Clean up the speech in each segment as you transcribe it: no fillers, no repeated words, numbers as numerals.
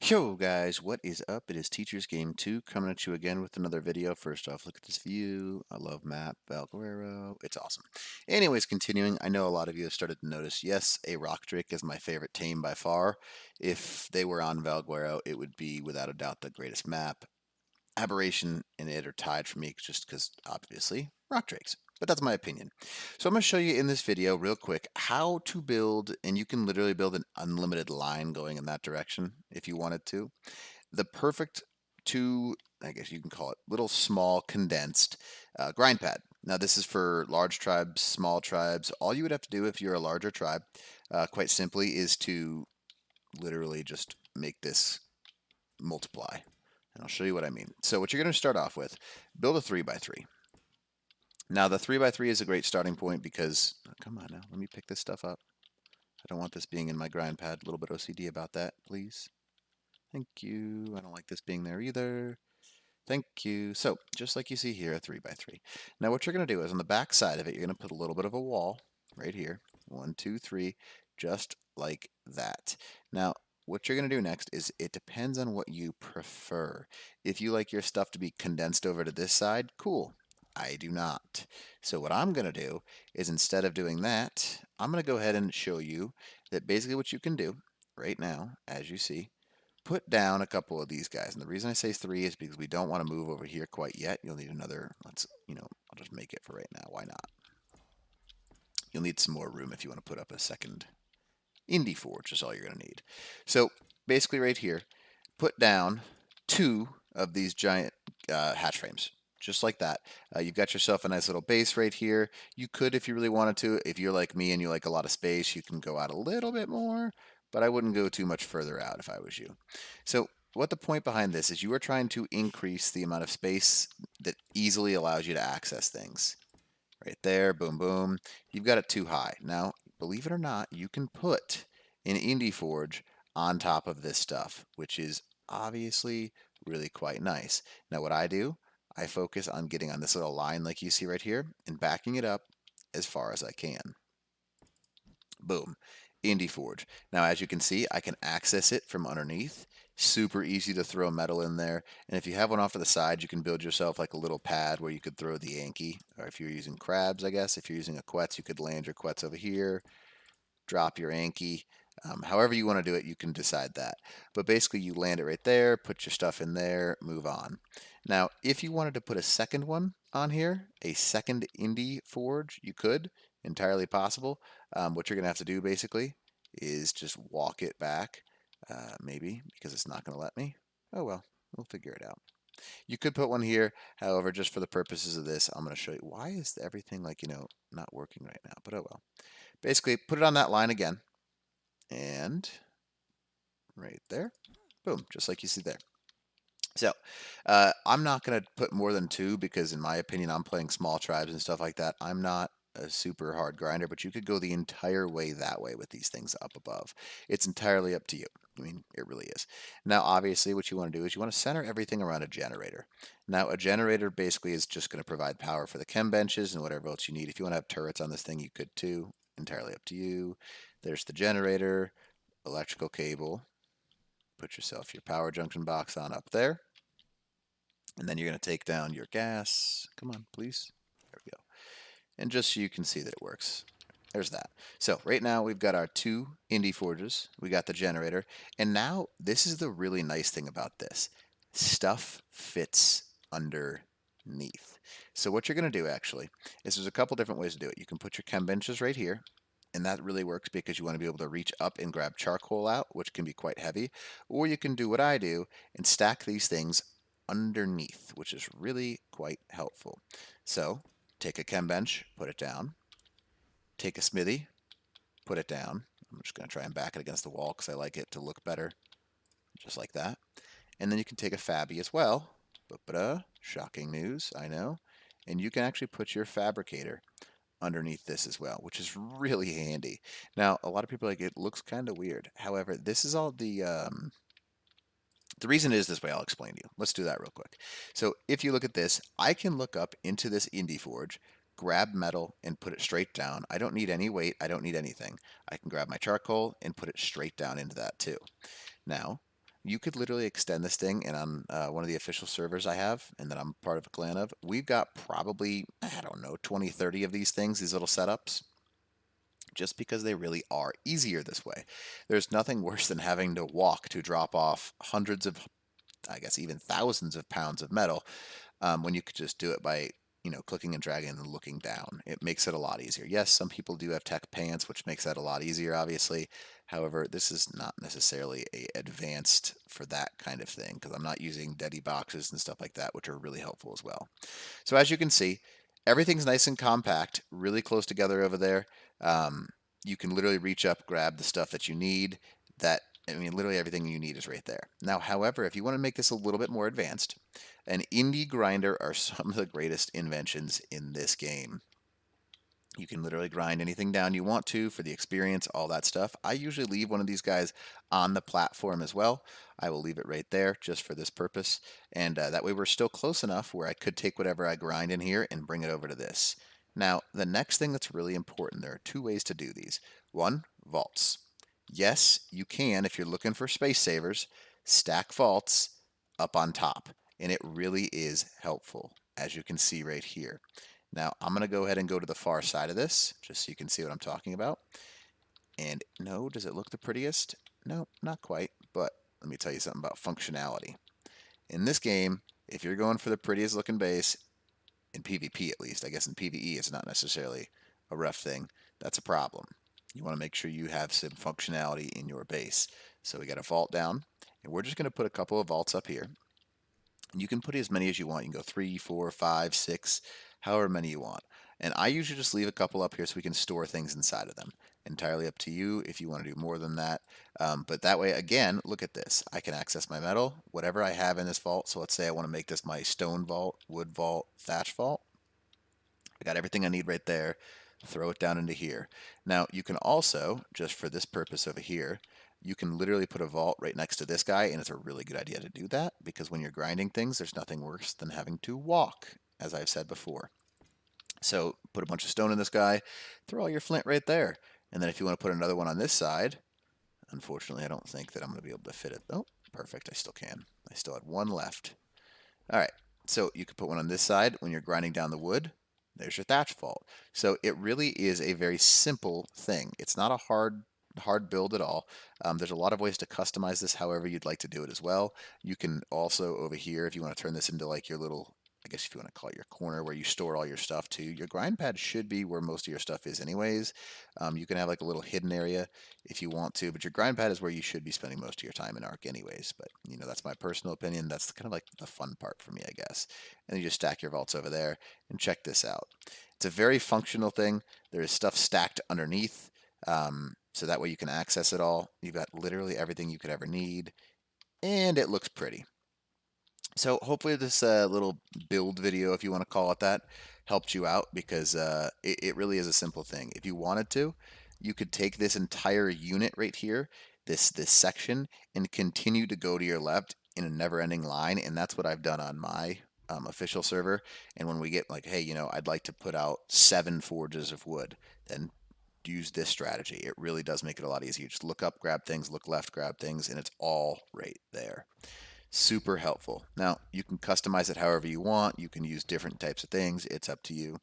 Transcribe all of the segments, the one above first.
Yo guys, what is up? It is Teachers Game 2 coming at you again with another video. First off, look at this view. I love map Valguero. It's awesome. Anyways, continuing, I know a lot of you have started to notice, yes, a Rock Drake is my favorite tame by far. If they were on Valguero, it would be without a doubt the greatest map. Aberration and it are tied for me just because, obviously, Rock Drakes. But that's my opinion. So I'm going to show you in this video real quick how to build, and you can literally build an unlimited line going in that direction if you wanted to. The perfect two, I guess you can call it, little small condensed grind pad. Now this is for large tribes, small tribes. All you would have to do if you're a larger tribe, quite simply, is to literally just make this multiply. And I'll show you what I mean. So what you're going to start off with, build a 3x3. Now the 3x3 is a great starting point because, oh, come on now, let me pick this stuff up. I don't want this being in my grind pad. A little bit OCD about that, please. Thank you. I don't like this being there either. Thank you. So just like you see here, a 3x3. Now what you're going to do is on the back side of it, you're going to put a little bit of a wall right here. 1, 2, 3, just like that. Now what you're going to do next is it depends on what you prefer. If you like your stuff to be condensed over to this side, cool. I do not. So what I'm going to do is instead of doing that, I'm going to go ahead and show you that basically what you can do right now, as you see, put down a couple of these guys. And the reason I say 3 is because we don't want to move over here quite yet. You'll need another, I'll just make it for right now. Why not? You'll need some more room if you want to put up a second Indie Forge is all you're going to need. So basically right here, put down 2 of these giant hatch frames. Just like that. You've got yourself a nice little base right here. You could, if you really wanted to, if you're like me and you like a lot of space, you can go out a little bit more, but I wouldn't go too much further out if I was you. So what the point behind this is you are trying to increase the amount of space that easily allows you to access things. Right there, boom, boom. You've got it too high. Now, believe it or not, you can put an Indie Forge on top of this stuff, which is obviously really quite nice. Now, what I do, I focus on getting on this little line like you see right here and backing it up as far as I can. Boom. Indie Forge. Now, as you can see, I can access it from underneath. Super easy to throw metal in there. And if you have one off to the side, you can build yourself like a little pad where you could throw the Yankee. Or if you're using crabs, I guess. If you're using a Quetz, you could land your Quetz over here, drop your Yankee. However you want to do it, you can decide that. But basically, you land it right there, put your stuff in there, move on. Now, if you wanted to put a second one on here, a second Indie Forge, you could. Entirely possible. What you're going to have to do, basically, is just walk it back. Maybe, because it's not going to let me. Oh, well, we'll figure it out. You could put one here. However, just for the purposes of this, I'm going to show you. Why is everything, like, not working right now? But oh, well. Basically, put it on that line again. And right there. Boom, just like you see there. So I'm not going to put more than 2 because in my opinion, I'm playing small tribes and stuff like that. I'm not a super hard grinder, but you could go the entire way that way with these things up above. It's entirely up to you. I mean, it really is. Now, obviously, what you want to do is you want to center everything around a generator. Now, a generator basically is just going to provide power for the chem benches and whatever else you need. If you want to have turrets on this thing, you could too. Entirely up to you. There's the generator, electrical cable. Put yourself your power junction box on up there. And then you're going to take down your gas. Come on, please. There we go. And just so you can see that it works. There's that. So right now we've got our 2 Indie Forges. We got the generator. And now this is the really nice thing about this. Stuff fits underneath. So what you're going to do actually is there's a couple different ways to do it. You can put your chem benches right here. And that really works because you want to be able to reach up and grab charcoal out, which can be quite heavy. Or you can do what I do and stack these things underneath, which is really quite helpful. So take a chem bench, put it down. Take a smithy, put it down. I'm just going to try and back it against the wall because I like it to look better, just like that. And then you can take a fabby as well. Shocking news, I know. And you can actually put your fabricator underneath this as well, which is really handy. Now, a lot of people are like, it looks kind of weird. However, this is all the reason it is this way, I'll explain to you. Let's do that real quick. So if you look at this, I can look up into this Indie Forge, grab metal and put it straight down. I don't need any weight. I don't need anything. I can grab my charcoal and put it straight down into that too. Now, you could literally extend this thing, and on one of the official servers I have, and that I'm part of a clan of, we've got probably, I don't know, 20, 30 of these things, these little setups, just because they really are easier this way. There's nothing worse than having to walk to drop off hundreds of, I guess even thousands of pounds of metal when you could just do it by clicking and dragging and looking down. It makes it a lot easier. Yes, some people do have tech pants, which makes that a lot easier, obviously. However, this is not necessarily advanced for that kind of thing because I'm not using Dedi boxes and stuff like that, which are really helpful as well. So as you can see, everything's nice and compact, really close together over there. You can literally reach up, grab the stuff that you need. Literally everything you need is right there. Now, however, if you want to make this a little bit more advanced, an indie grinder are some of the greatest inventions in this game. You can literally grind anything down you want to for the experience, all that stuff. I usually leave one of these guys on the platform as well. I will leave it right there just for this purpose. And that way we're still close enough where I could take whatever I grind in here and bring it over to this. Now, the next thing that's really important, there are two ways to do these. One, vaults. Yes, you can, if you're looking for space savers, stack vaults up on top. And it really is helpful, as you can see right here. Now, I'm going to go ahead and go to the far side of this, just so you can see what I'm talking about. And no, does it look the prettiest? No, not quite, but let me tell you something about functionality. In this game, if you're going for the prettiest looking base, in PvP at least, I guess in PvE it's not necessarily a rough thing, that's a problem. You want to make sure you have some functionality in your base. So we got a vault down, and we're just going to put a couple of vaults up here. And you can put as many as you want. You can go 3, 4, 5, 6, however many you want. And I usually just leave a couple up here so we can store things inside of them. Entirely up to you if you want to do more than that. But that way, again, look at this. I can access my metal, whatever I have in this vault. So let's say I want to make this my stone vault, wood vault, thatch vault. I got everything I need right there. Throw it down into here. Now, you can also, just for this purpose over here, you can literally put a vault right next to this guy, and it's a really good idea to do that because when you're grinding things, there's nothing worse than having to walk, as I've said before. So put a bunch of stone in this guy, throw all your flint right there. And then if you want to put another one on this side, unfortunately, I don't think that I'm going to be able to fit it. Oh, perfect. I still can. I still had one left. All right. So you could put one on this side when you're grinding down the wood. There's your thatch vault. So it really is a very simple thing. It's not a hard build at all. There's a lot of ways to customize this however you'd like to do it as well. You can also over here, if you want to turn this into like your little, I guess if you want to call it your corner where you store all your stuff too. Your grind pad should be where most of your stuff is anyways. You can have like a little hidden area if you want to, but your grind pad is where you should be spending most of your time in Ark anyways. But that's my personal opinion. That's kind of like the fun part for me, I guess. And you just stack your vaults over there and check this out. It's a very functional thing. There is stuff stacked underneath. So that way you can access it all. You've got literally everything you could ever need, and it looks pretty. So hopefully this little build video, if you want to call it that, helped you out because it really is a simple thing. If you wanted to, you could take this entire unit right here, this section, and continue to go to your left in a never-ending line, and that's what I've done on my official server. And when we get like, hey, I'd like to put out 7 forges of wood, then use this strategy. It really does make it a lot easier. Just look up, grab things, look left, grab things, and it's all right there. Super helpful. Now, you can customize it however you want. You can use different types of things. It's up to you.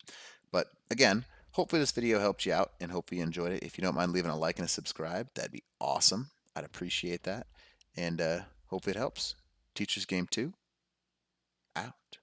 But again, hopefully this video helped you out and hopefully you enjoyed it. If you don't mind leaving a like and a subscribe, that'd be awesome. I'd appreciate that. And hopefully it helps. Teachers Game 2, out.